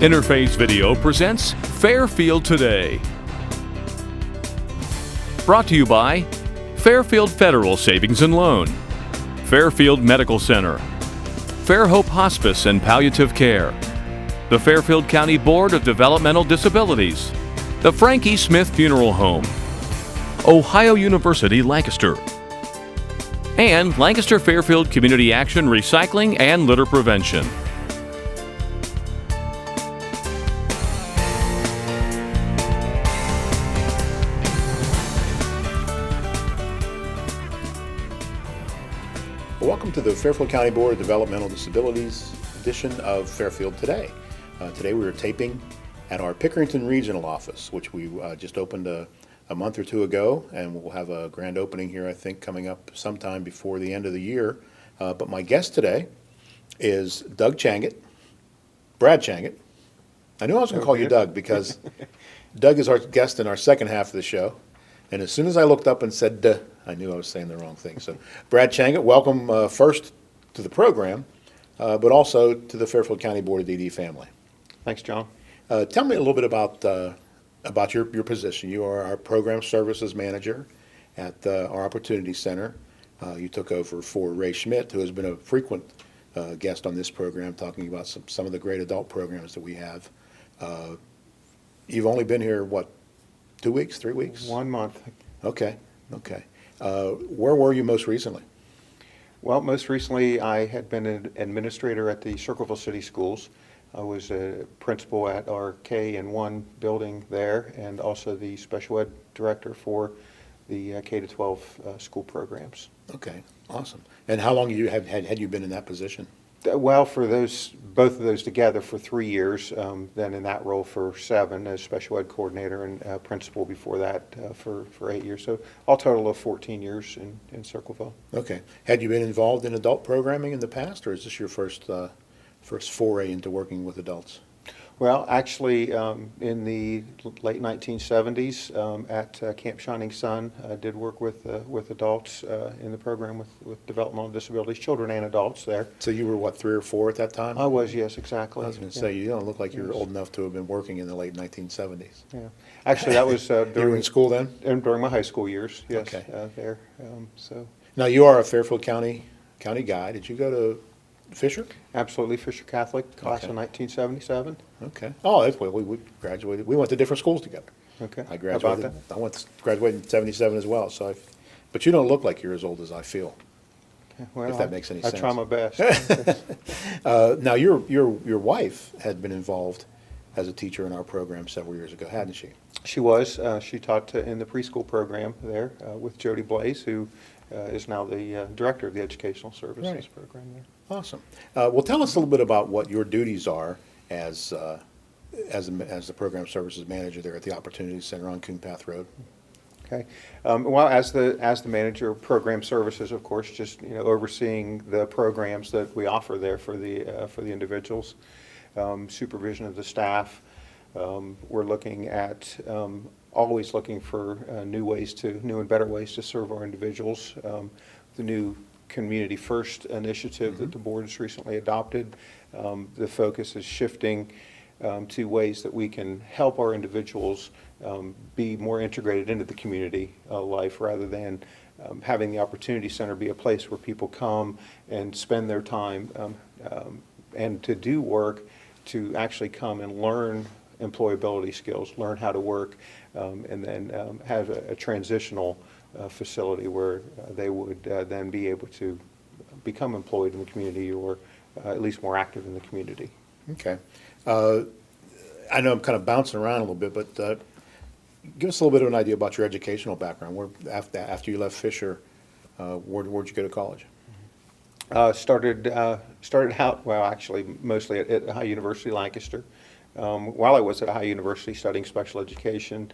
Interface Video presents Fairfield Today. Brought to you by Fairfield Federal Savings and Loan, Fairfield Medical Center, Fairhope Hospice and Palliative Care, the Fairfield County Board of Developmental Disabilities, the Frankie Smith Funeral Home, Ohio University Lancaster, and Lancaster Fairfield Community Action Recycling and Litter Prevention. Welcome to the Fairfield County Board of Developmental Disabilities edition of Fairfield Today. Today we are taping at our Pickerington Regional Office, which we just opened a month or two ago, and we'll have a grand opening here, I think, coming up sometime before the end of the year. But my guest today is Doug Changett, Brad Changett. I knew I was going to call you Doug because Doug is our guest in our second half of the show. And as soon as I looked up and said duh, I knew I was saying the wrong thing. So Brad Changett, welcome first to the program, but also to the Fairfield County Board of DD family. Thanks, John. Tell me a little bit about your position. You are our program services manager at our Opportunity Center. You took over for Ray Schmidt, who has been a frequent guest on this program, talking about some of the great adult programs that we have. You've only been here, what, 2 weeks, 3 weeks? 1 month. Okay. Where were you most recently? Well, most recently I had been an administrator at the Circleville City Schools. I was a principal at our K and 1 building there, and also the special ed director for the K to 12 school programs. Okay, awesome. And how long had you been in that position? Well, for both of those together for 3 years, then in that role for 7 as special ed coordinator and principal before that for 8 years. So all total of 14 years in Circleville. Okay. Had you been involved in adult programming in the past, or is this your first foray into working with adults? Well, actually, in the late 1970s at Camp Shining Sun, I did work with adults in the program with developmental disabilities, children and adults there. So you were, what, 3 or 4 at that time? I was, yes, exactly. I was going to say, you don't look like you're old enough to have been working in the late 1970s. Yeah. Actually, that was You were in school then? during my high school years, yes, Okay. there. So Now, you are a Fairfield County guy. Did you go to Fisher? absolutely, Fisher Catholic, class of 1977. Okay. Oh, that's well, we graduated. We went to different schools together. Okay. I How graduated. about that? Graduated in '77 as well. So, but you don't look like you're as old as I feel. Okay, well, If that makes any I sense. try my best. Now, your wife had been involved as a teacher in our program several years ago, hadn't she? She was. She taught in the preschool program there with Jody Blaze, who is now the director of the Educational Services Right. program there. Awesome. Well, tell us a little bit about what your duties are as the program services manager there at the Opportunity Center on Coon Path Road. Okay. Well, as the manager of program services, of course, just overseeing the programs that we offer there for the individuals, supervision of the staff. We're looking at always looking for new and better ways to serve our individuals. The new Community First initiative that the board has recently adopted. The focus is shifting to ways that we can help our individuals be more integrated into the community life rather than having the Opportunity Center be a place where people come and spend their time and to do work, to actually come and learn employability skills, learn how to work, and then have a transitional facility where they would then be able to become employed in the community or at least more active in the community. Okay. I know I'm kind of bouncing around a little bit, but give us a little bit of an idea about your educational background. After you left Fisher, where'd you go to college? Started out, well, actually, mostly at Ohio University Lancaster. While I was at Ohio University studying special education,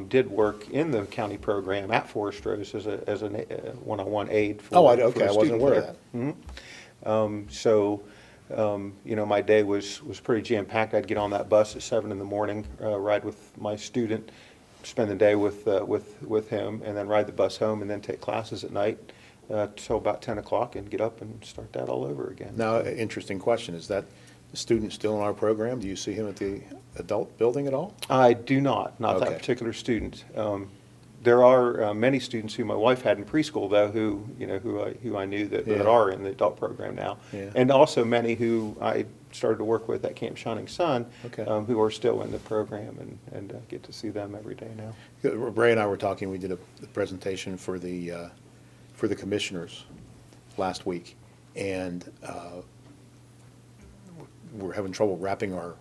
did work in the county program at Forest Rose as a one-on-one aid for Oh, for okay. a I wasn't student aware there. of that. So, my day was pretty jam-packed. I'd get on that bus at 7 in the morning, ride with my student, spend the day with him, and then ride the bus home, and then take classes at night till about 10 o'clock and get up and start that all over again. Now, interesting question. Is that student still in our program? Do you see him at the adult building at all? I do not Okay. that particular student. There are many students who my wife had in preschool, though, who I knew that Yeah. are in the adult program now. Yeah. And also many who I started to work with at Camp Shining Sun, Okay. who are still in the program, and get to see them every day now. Ray and I were talking, we did a presentation for the commissioners last week, and we're having trouble wrapping our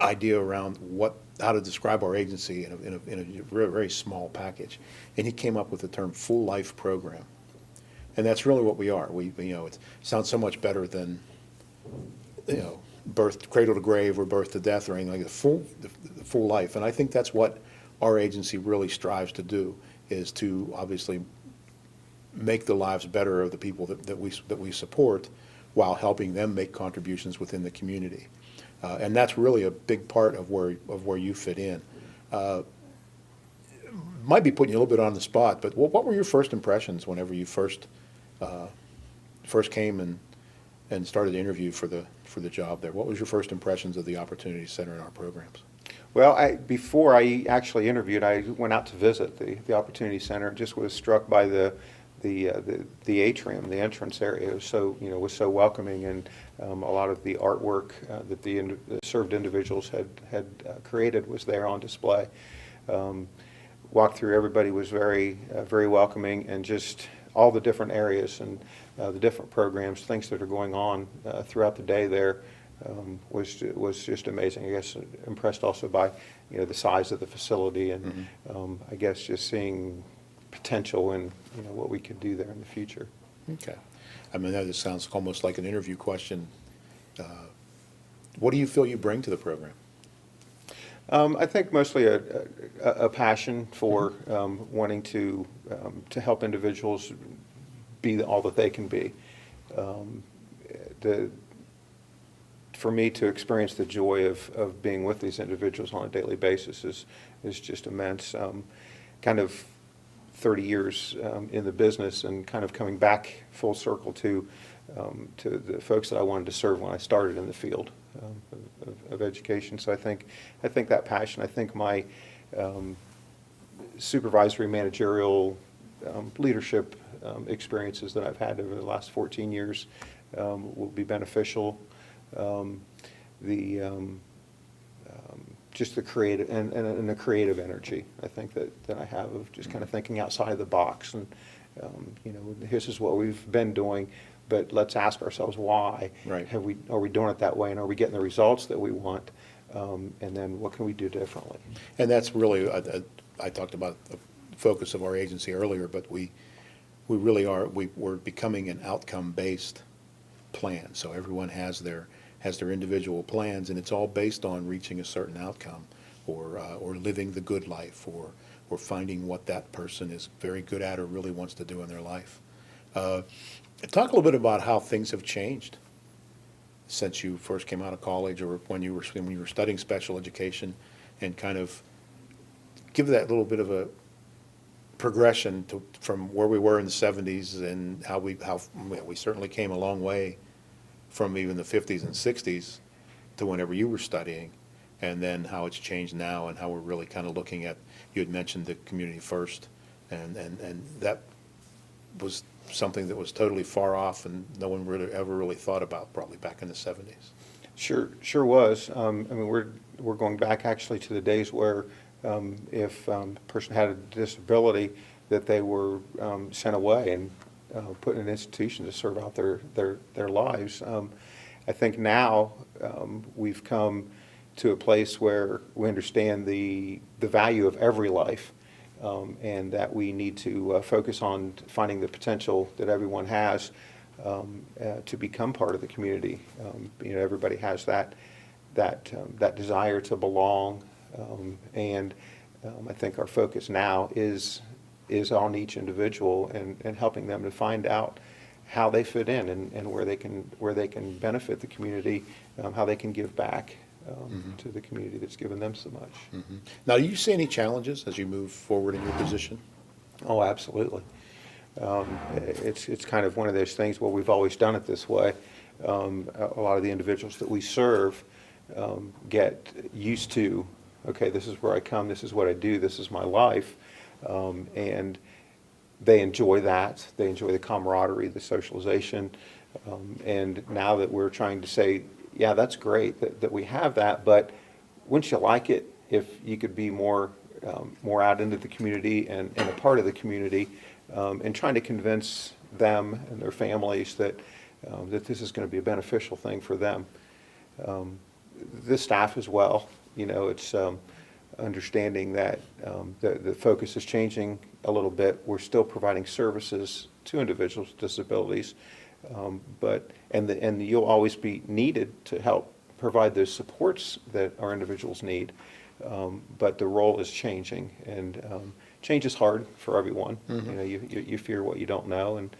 idea around how to describe our agency in a very, very small package. And he came up with the term full life program. And that's really what we are. It sounds so much better than, birth, cradle to grave or birth to death or anything like the full life. And I think that's what our agency really strives to do, is to obviously make the lives better of the people that we support, while helping them make contributions within the community. And that's really a big part of where you fit in. Might be putting you a little bit on the spot, but what were your first impressions whenever you first came and started to interview for the job there? What was your first impressions of the Opportunity Center in our programs? Well, before I actually interviewed, I went out to visit the Opportunity Center. Just was struck by the atrium, the entrance area was so welcoming, and a lot of the artwork that the served individuals had created was there on display. Walked through, everybody was very welcoming, and just all the different areas and the different programs, things that are going on throughout the day there was just amazing. I guess impressed also by the size of the facility, and I guess just seeing potential in what we could do there in the future. Okay. I mean, that just sounds almost like an interview question. What do you feel you bring to the program? I think mostly a passion for wanting to help individuals be all that they can be. For me to experience the joy of being with these individuals on a daily basis is just immense. Kind of 30 years in the business, and kind of coming back full circle to the folks that I wanted to serve when I started in the field of education. So I think that passion, I think my supervisory managerial leadership experiences that I've had over the last 14 years will be beneficial. Just the creative and the creative energy, I think that I have, of just kind of thinking outside the box, and this is what we've been doing, but let's ask ourselves why. Right. Are we doing it that way, and are we getting the results that we want? And then what can we do differently? And that's really, I talked about the focus of our agency earlier, but we really are, we're becoming an outcome-based plan. So everyone has their individual plans, and it's all based on reaching a certain outcome, or living the good life, or finding what that person is very good at or really wants to do in their life. Talk a little bit about how things have changed since you first came out of college, or when you were studying special education, and kind of give that little bit of a progression from where we were in the 70s, and how we certainly came a long way from even the 50s and 60s to whenever you were studying, and then how it's changed now, and how we're really kind of looking at, you had mentioned the community first, and that was something that was totally far off, and no one ever really thought about probably back in the 70s. Sure was. I mean, we're going back actually to the days where if a person had a disability, that they were sent away and put in an institution to serve out their lives. I think now we've come to a place where we understand the value of every life, and that we need to focus on finding the potential that everyone has to become part of the community. Everybody has that desire to belong, and I think our focus now is on each individual, and helping them to find out how they fit in, and where they can benefit the community, how they can give back to the community that's given them so much. Mm-hmm. Now, do you see any challenges as you move forward in your position? Oh, absolutely. It's kind of one of those things where we've always done it this way. a lot of the individuals that we serve get used to, okay, this is where I come, this is what I do, this is my life, and they enjoy that. They enjoy the camaraderie, the socialization, and now that we're trying to say, yeah, that's great that we have that, but wouldn't you like it if you could be more out into the community and a part of the community, and trying to convince them and their families that this is going to be a beneficial thing for them. The staff as well, it's understanding that the focus is changing a little bit. We're still providing services to individuals with disabilities, but you'll always be needed to help provide those supports that our individuals need. But the role is changing, and change is hard for everyone. Mm-hmm. You fear what you don't know, and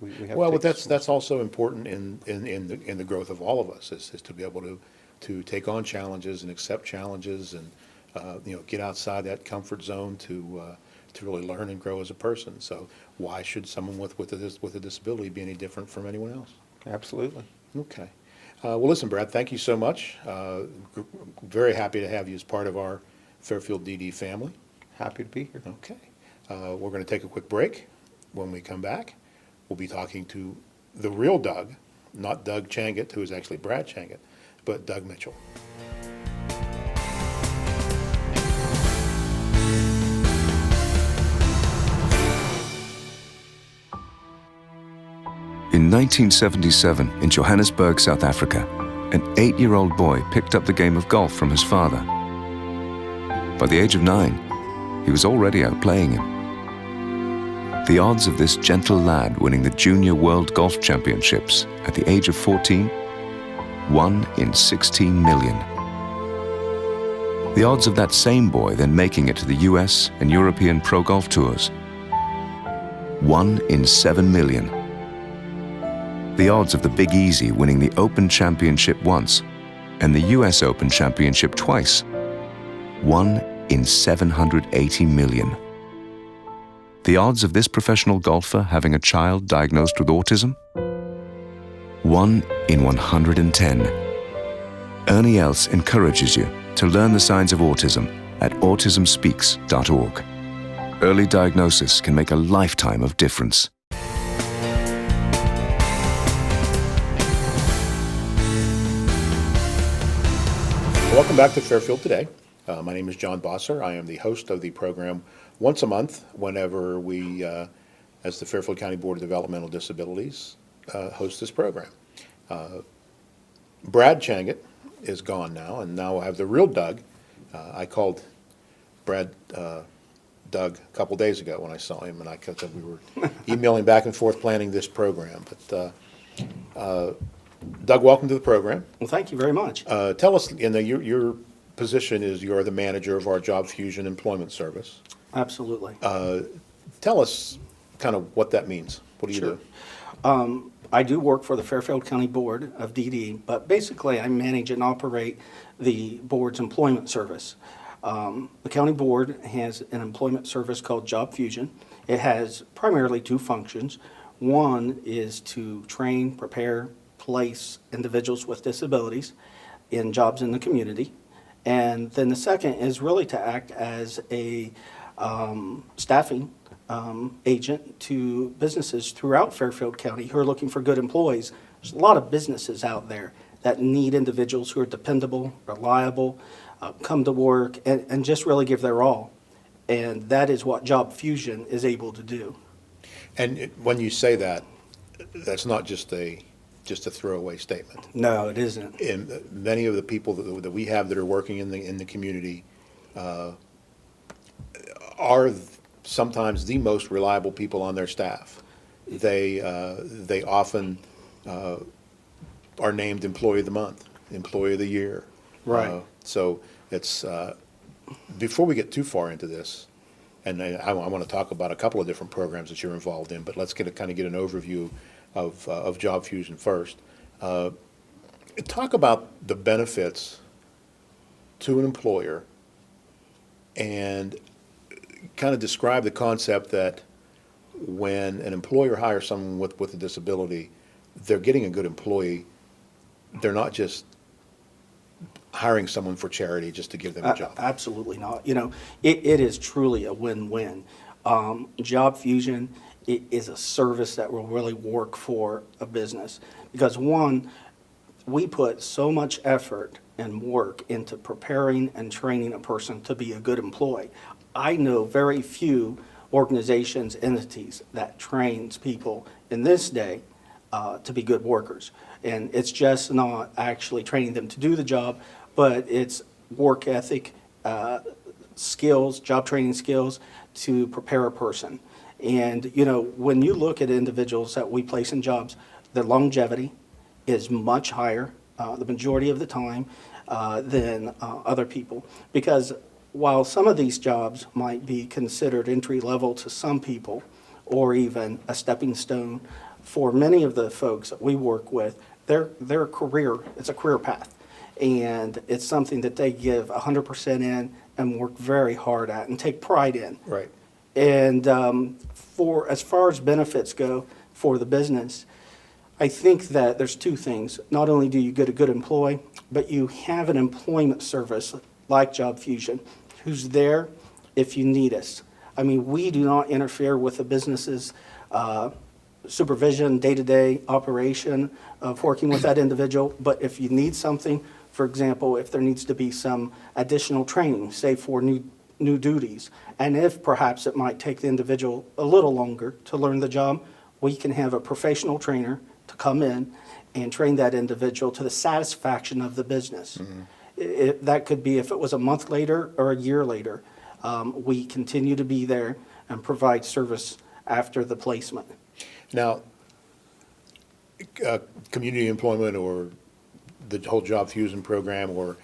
we have. Well, to but take that's also important in the growth of all of us, is to be able to take on challenges and accept challenges, and get outside that comfort zone to really learn and grow as a person. So why should someone with a disability be any different from anyone else? Absolutely. Okay. Well, listen, Brad, thank you so much. Very happy to have you as part of our Fairfield DD family. Happy to be here. Okay. We're going to take a quick break. When we come back, we'll be talking to the real Doug, not Doug Changet, who is actually Brad Changet, but Doug Mitchell. In 1977, in Johannesburg, South Africa, an 8-year-old boy picked up the game of golf from his father. By the age of 9, he was already outplaying him. The odds of this gentle lad winning the Junior World Golf Championships at the age of 14, 1 in 16 million. The odds of that same boy then making it to the US and European Pro Golf Tours, 1 in 7 million. The odds of the Big Easy winning the Open Championship once and the US Open Championship twice, 1 in 780 million. The odds of this professional golfer having a child diagnosed with autism? 1 in 110. Ernie Els encourages you to learn the signs of autism at autismspeaks.org. Early diagnosis can make a lifetime of difference. Welcome back to Fairfield Today. My name is John Bosser. I am the host of the program once a month whenever we, as the Fairfield County Board of Developmental Disabilities, host this program. Brad Changet is gone now, and now I have the real Doug. I called Brad Doug a couple days ago when I saw him, and I said we were emailing back and forth planning this program. But Doug, welcome to the program. Well, thank you very much. Tell us, your position is you're the manager of our Job Fusion Employment Service. Absolutely. Tell us kind of what that means. What do you do? I do work for the Fairfield County Board of DD, but basically I manage and operate the board's employment service. The county board has an employment service called Job Fusion. It has primarily two functions. One is to train, prepare, place individuals with disabilities in jobs in the community. And then the second is really to act as a staffing agent to businesses throughout Fairfield County who are looking for good employees. There's a lot of businesses out there that need individuals who are dependable, reliable, come to work, and just really give their all. And that is what Job Fusion is able to do. And when you say that, that's not just a throwaway statement. No, it isn't. And many of the people that we have that are working in the community are sometimes the most reliable people on their staff. They often are named Employee of the Month, Employee of the Year. Right. So it's before we get too far into this, and I want to talk about a couple of different programs that you're involved in, but let's get an overview of Job Fusion first. Talk about the benefits to an employer and kind of describe the concept that when an employer hires someone with a disability, they're getting a good employee. They're not just hiring someone for charity just to give them a job. Absolutely not. It is truly a win-win. Job Fusion is a service that will really work for a business because, one, we put so much effort and work into preparing and training a person to be a good employee. I know very few organizations, entities that trains people in this day to be good workers. And it's just not actually training them to do the job, but it's work ethic, skills, job training skills to prepare a person. And, when you look at individuals that we place in jobs, their longevity is much higher, the majority of the time, than other people. Because while some of these jobs might be considered entry level to some people, or even a stepping stone, for many of the folks that we work with, their career, it's a career path. And it's something that they give 100% in and work very hard at and take pride in. Right. And for as far as benefits go for the business, I think that there's two things. Not only do you get a good employee, but you have an employment service like Job Fusion who's there if you need us. I mean, we do not interfere with the business's supervision, day-to-day operation of working with that individual. But if you need something, for example, if there needs to be some additional training, say for new duties, and if perhaps it might take the individual a little longer to learn the job, we can have a professional trainer to come in and train that individual to the satisfaction of the business. That could be if it was a month later or a year later. We continue to be there and provide service after the placement. Now, community employment or the whole Job Fusion program or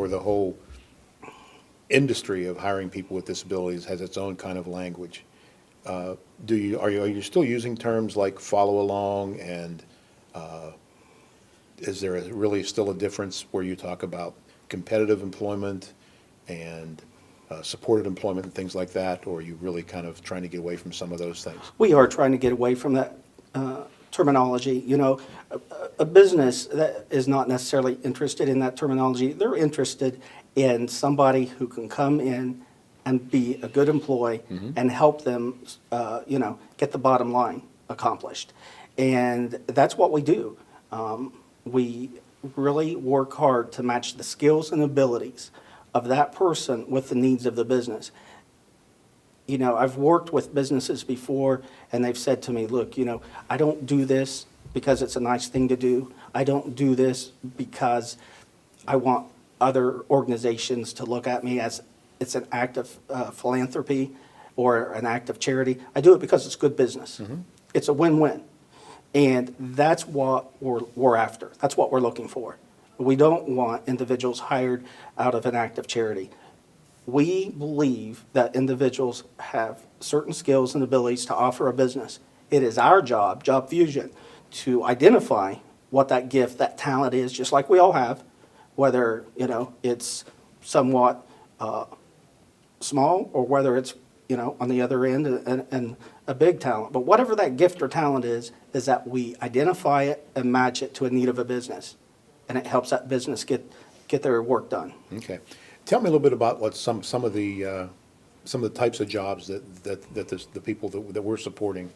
the whole industry of hiring people with disabilities has its own kind of language. Are you still using terms like follow along, and is there really still a difference where you talk about competitive employment and supported employment and things like that, or are you really kind of trying to get away from some of those things? We are trying to get away from that terminology. A business that is not necessarily interested in that terminology, they're interested in somebody who can come in and be a good employee and help them, get the bottom line accomplished. And that's what we do. We really work hard to match the skills and abilities of that person with the needs of the business. I've worked with businesses before, and they've said to me, look, I don't do this because it's a nice thing to do. I don't do this because I want other organizations to look at me as it's an act of philanthropy or an act of charity. I do it because it's good business. It's a win-win. And that's what we're after. That's what we're looking for. We don't want individuals hired out of an act of charity. We believe that individuals have certain skills and abilities to offer a business. It is our job, Job Fusion, to identify what that gift, that talent is, just like we all have, whether it's somewhat small or whether it's on the other end and a big talent. But whatever that gift or talent is that we identify it and match it to a need of a business, and it helps that business get their work done. Okay. Tell me a little bit about what some of the types of jobs that the people that we're supporting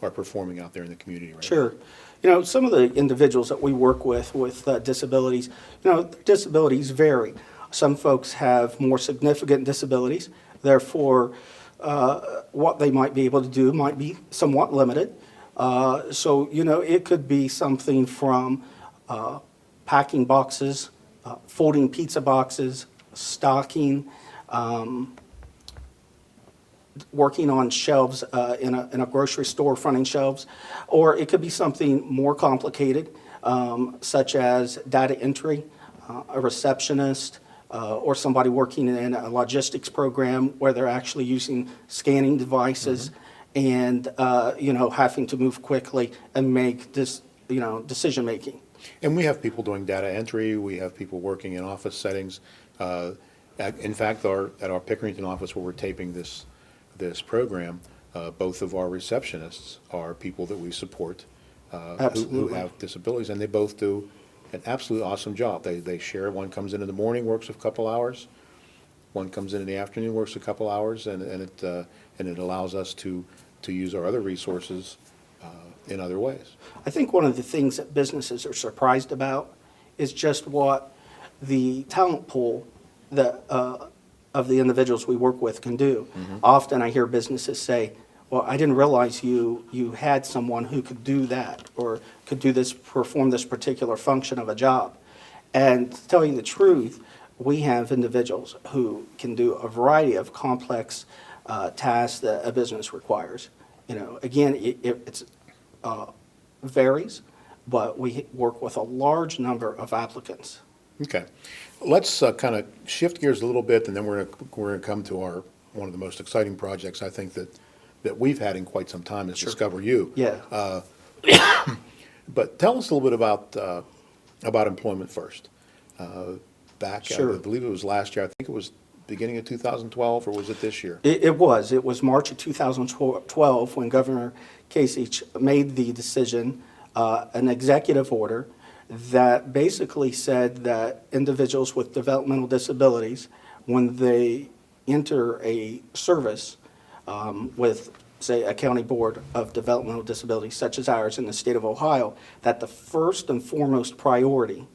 are performing out there in the community right now. Sure. Some of the individuals that we work with disabilities, disabilities vary. Some folks have more significant disabilities, therefore what they might be able to do might be somewhat limited. So it could be something from packing boxes, folding pizza boxes, stocking, working on shelves in a grocery store, fronting shelves, or it could be something more complicated, such as data entry, a receptionist, or somebody working in a logistics program where they're actually using scanning devices and having to move quickly and make this decision making. And we have people doing data entry. We have people working in office settings. In fact, at our Pickerington office where we're taping this program, both of our receptionists are people that we support who Absolutely. have disabilities, and they both do an absolutely awesome job. They share. One comes in the morning, works a couple hours. One comes in the afternoon, works a couple hours, and it allows us to use our other resources in other ways. I think one of the things that businesses are surprised about is just what the talent pool that, of the individuals we work with can do. Often I hear businesses say, well, I didn't realize you had someone who could do that or could do this, perform this particular function of a job. And to tell you the truth, we have individuals who can do a variety of complex tasks that a business requires. You know, again, it's varies, but we work with a large number of applicants. Okay. Let's kind of shift gears a little bit, and then we're going to come to one of the most exciting projects I think that we've had in quite some time is Discover You. Yeah. But tell us a little bit about employment first. Back, Sure. I believe it was last year. I think it was beginning of 2012, or was it this year? It was. It was March of 2012 when Governor Kasich made the decision, an executive order that basically said that individuals with developmental disabilities, when they enter a service with, say, a county board of developmental disabilities, such as ours in the state of Ohio, that the first and foremost priority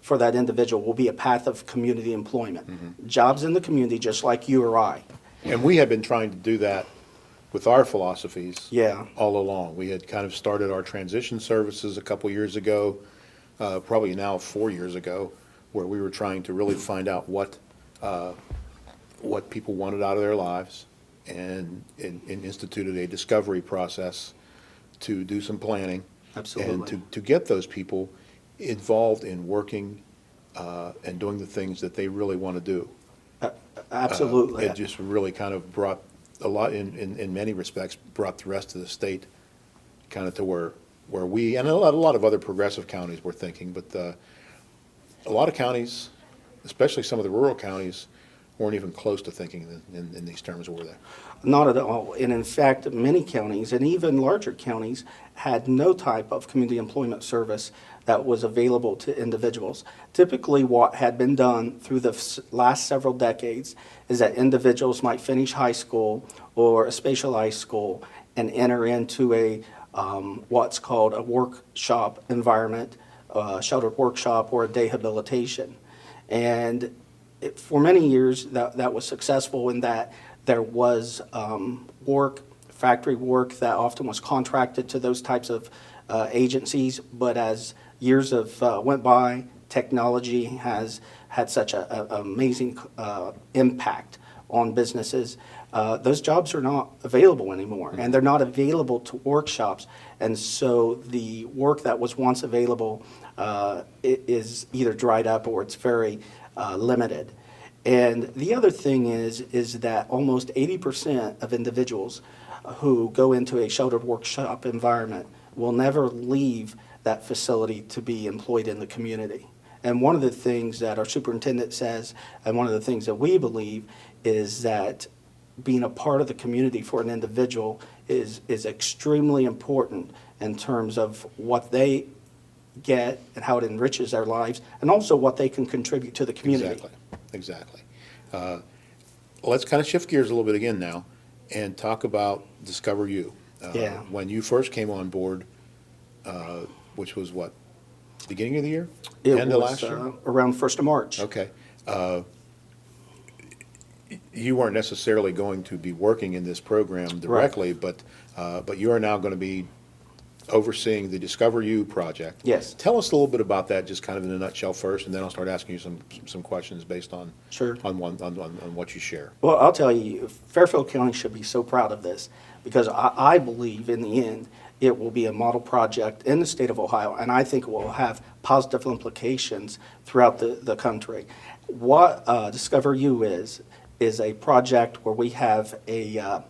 for that individual will be a path of community employment. Jobs in the community, just like you or I. And we had been trying to do that with our philosophies Yeah. all along. We had kind of started our transition services a couple years ago, probably now 4 years ago, where we were trying to really find out what people wanted out of their lives, and instituted a discovery process to do some planning. Absolutely. And to get those people involved in working and doing the things that they really want to do. Absolutely. It just really kind of brought a lot, in many respects, brought the rest of the state kind of to where we, and a lot of other progressive counties were thinking, but a lot of counties, especially some of the rural counties, weren't even close to thinking in these terms, were they? Not at all. And in fact, many counties, and even larger counties, had no type of community employment service that was available to individuals. Typically, what had been done through the last several decades is that individuals might finish high school or a specialized school and enter into a what's called a workshop environment, a sheltered workshop or a dehabilitation. And for many years, that was successful in that there was factory work that often was contracted to those types of agencies. But as years went by, technology has had such an amazing impact on businesses. Those jobs are not available anymore, and they're not available to workshops. And so the work that was once available is either dried up or it's very limited. And the other thing is that almost 80% of individuals who go into a sheltered workshop environment will never leave that facility to be employed in the community. And one of the things that our superintendent says, and one of the things that we believe, is that being a part of the community for an individual is extremely important in terms of what they get and how it enriches their lives, and also what they can contribute to the community. Exactly. Let's kind of shift gears a little bit again now and talk about Discover You. Yeah. When you first came on board, which was what, beginning of the year? It End was of last year? around 1st of March. Okay. You weren't necessarily going to be working in this program directly, but you are now going to be overseeing the Discover You project. Yes. Tell us a little bit about that, just kind of in a nutshell first, and then I'll start asking you some questions based on Sure. on what you share. Well, I'll tell you, Fairfield County should be so proud of this, because I believe in the end it will be a model project in the state of Ohio, and I think it will have positive implications throughout the country. What Discover You is a project where we have an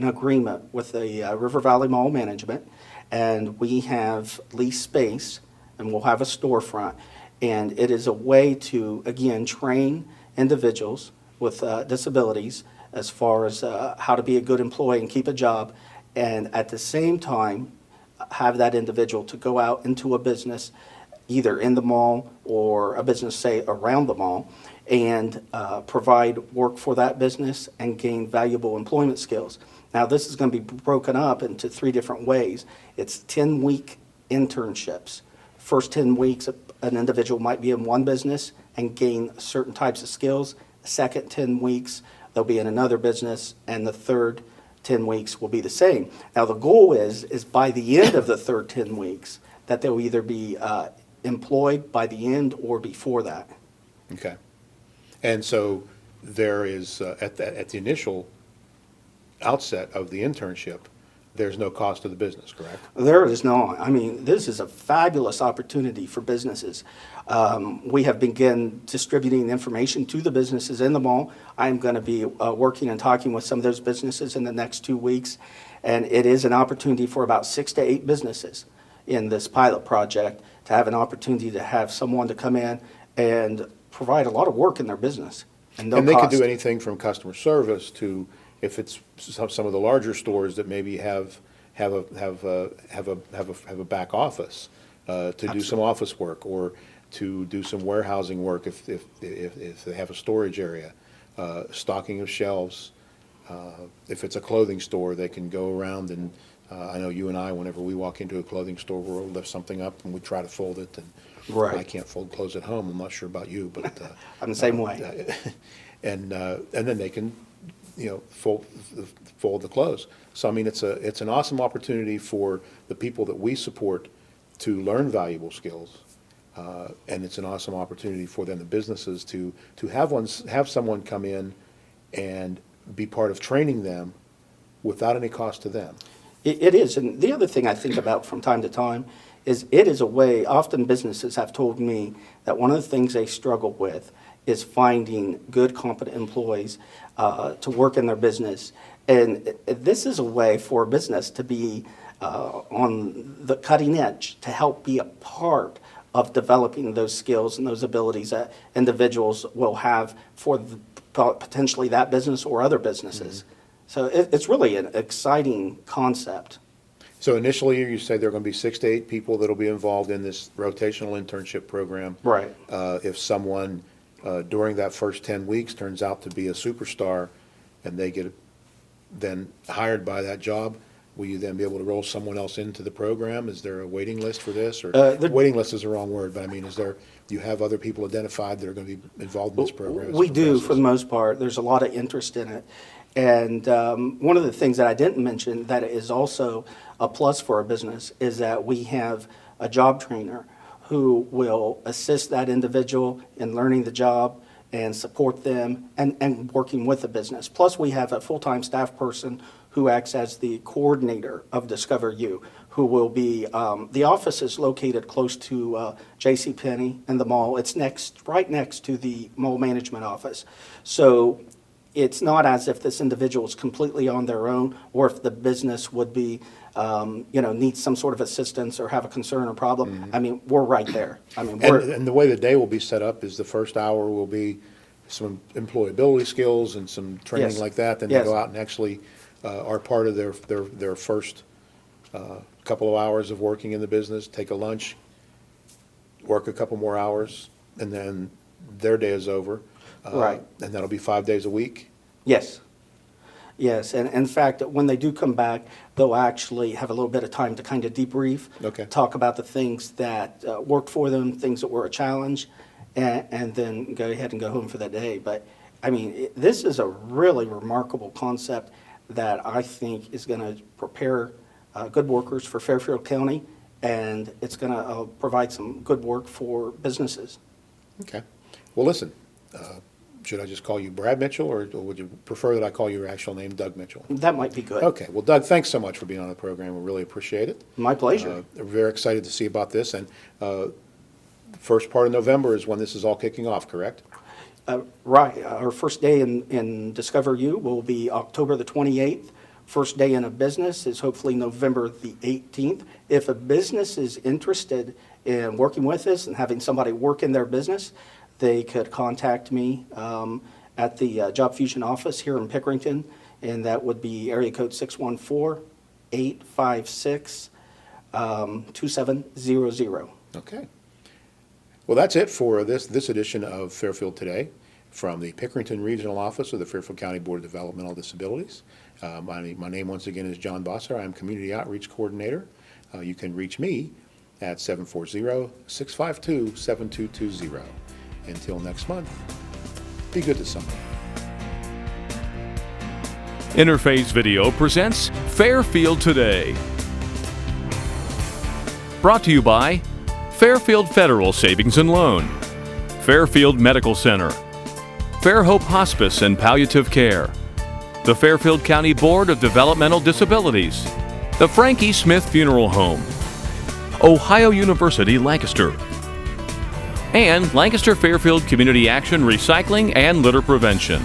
agreement with the River Valley Mall Management, and we have leased space, and we'll have a storefront. And it is a way to, again, train individuals with disabilities as far as how to be a good employee and keep a job, and at the same time have that individual to go out into a business, either in the mall or a business, say, around the mall, and provide work for that business and gain valuable employment skills. Now, this is going to be broken up into 3 different ways. It's 10-week internships. First 10 weeks, an individual might be in one business and gain certain types of skills. The second 10 weeks, they'll be in another business, and the third 10 weeks will be the same. Now, the goal is by the end of the third 10 weeks, that they'll either be employed by the end or before that. Okay. And so there is, at the initial outset of the internship, there's no cost to the business, correct? There is not. I mean, this is a fabulous opportunity for businesses. We have begun distributing information to the businesses in the mall. I'm going to be working and talking with some of those businesses in the next 2 weeks, and it is an opportunity for about 6 to 8 businesses in this pilot project to have an opportunity to have someone to come in and provide a lot of work in their business and no And they cost. could do anything from customer service to, if it's some of the larger stores that maybe have a back office, to do some office work, or to do some warehousing work if they have a storage area, stocking of shelves. If it's a clothing store, they can go around and, I know you and I, whenever we walk into a clothing store, we'll lift something up and we try to fold it, and Right. I can't fold clothes at home. I'm not sure about you, but I'm the same way. and then they can, fold the clothes. So I mean, it's an awesome opportunity for the people that we support to learn valuable skills, and it's an awesome opportunity for then the businesses to have someone come in and be part of training them without any cost to them. It is, and the other thing I think about from time to time is it is a way, often businesses have told me that one of the things they struggle with is finding good, competent employees to work in their business. And this is a way for a business to be on the cutting edge, to help be a part of developing those skills and those abilities that individuals will have for potentially that business or other businesses. Mm-hmm. So it's really an exciting concept. So initially, you say there are going to be 6 to 8 people that'll be involved in this rotational internship program. Right. If someone during that first 10 weeks turns out to be a superstar and they get then hired by that job, will you then be able to roll someone else into the program? Is there a waiting list for this? Or waiting list is the wrong word, but I mean, do you have other people identified that are going to be involved in this program? We do, for the most part. There's a lot of interest in it. And one of the things that I didn't mention that is also a plus for a business is that we have a job trainer who will assist that individual in learning the job and support them and working with the business. Plus, we have a full-time staff person who acts as the coordinator of Discover You, who will be, the office is located close to JCPenney and the mall. It's right next to the mall management office. So it's not as if this individual is completely on their own, or if the business would be, needs some sort of assistance or have a concern or problem. Mm-hmm. I mean, we're right there. I mean, and the way the day will be set up is the first hour will be some employability skills and some training Yes. like that. Then Yes. they go out and actually are part of their first couple of hours of working in the business, take a lunch, work a couple more hours, and then their day is over. Right. And that'll be 5 days a week? Yes. Yes, and in fact, when they do come back, they'll actually have a little bit of time to kind of debrief. Okay. Talk about the things that worked for them, things that were a challenge, and then go ahead and go home for the day. But, I mean, this is a really remarkable concept that I think is going to prepare good workers for Fairfield County, and it's going to provide some good work for businesses. Okay. Well, listen, should I just call you Brad Mitchell, or would you prefer that I call you your actual name, Doug Mitchell? That might be good. Okay. Well, Doug, thanks so much for being on the program. We really appreciate it. My pleasure. We're very excited to see about this. And the first part of November is when this is all kicking off, correct? Right. Our first day in Discover You will be October the 28th. First day in a business is hopefully November the 18th. If a business is interested in working with us and having somebody work in their business, they could contact me at the Job Fusion office here in Pickerington, and that would be area code 614-856-8255. 2700. Okay. Well, that's it for this edition of Fairfield Today from the Pickerington Regional Office of the Fairfield County Board of Developmental Disabilities. My name once again is John Bosser. I'm Community Outreach Coordinator. You can reach me at 740-652-7220. Until next month, be good to somebody. Interface Video presents Fairfield Today. Brought to you by Fairfield Federal Savings and Loan, Fairfield Medical Center, Fair Hope Hospice and Palliative Care, the Fairfield County Board of Developmental Disabilities, the Frankie Smith Funeral Home, Ohio University Lancaster, and Lancaster Fairfield Community Action Recycling and Litter Prevention.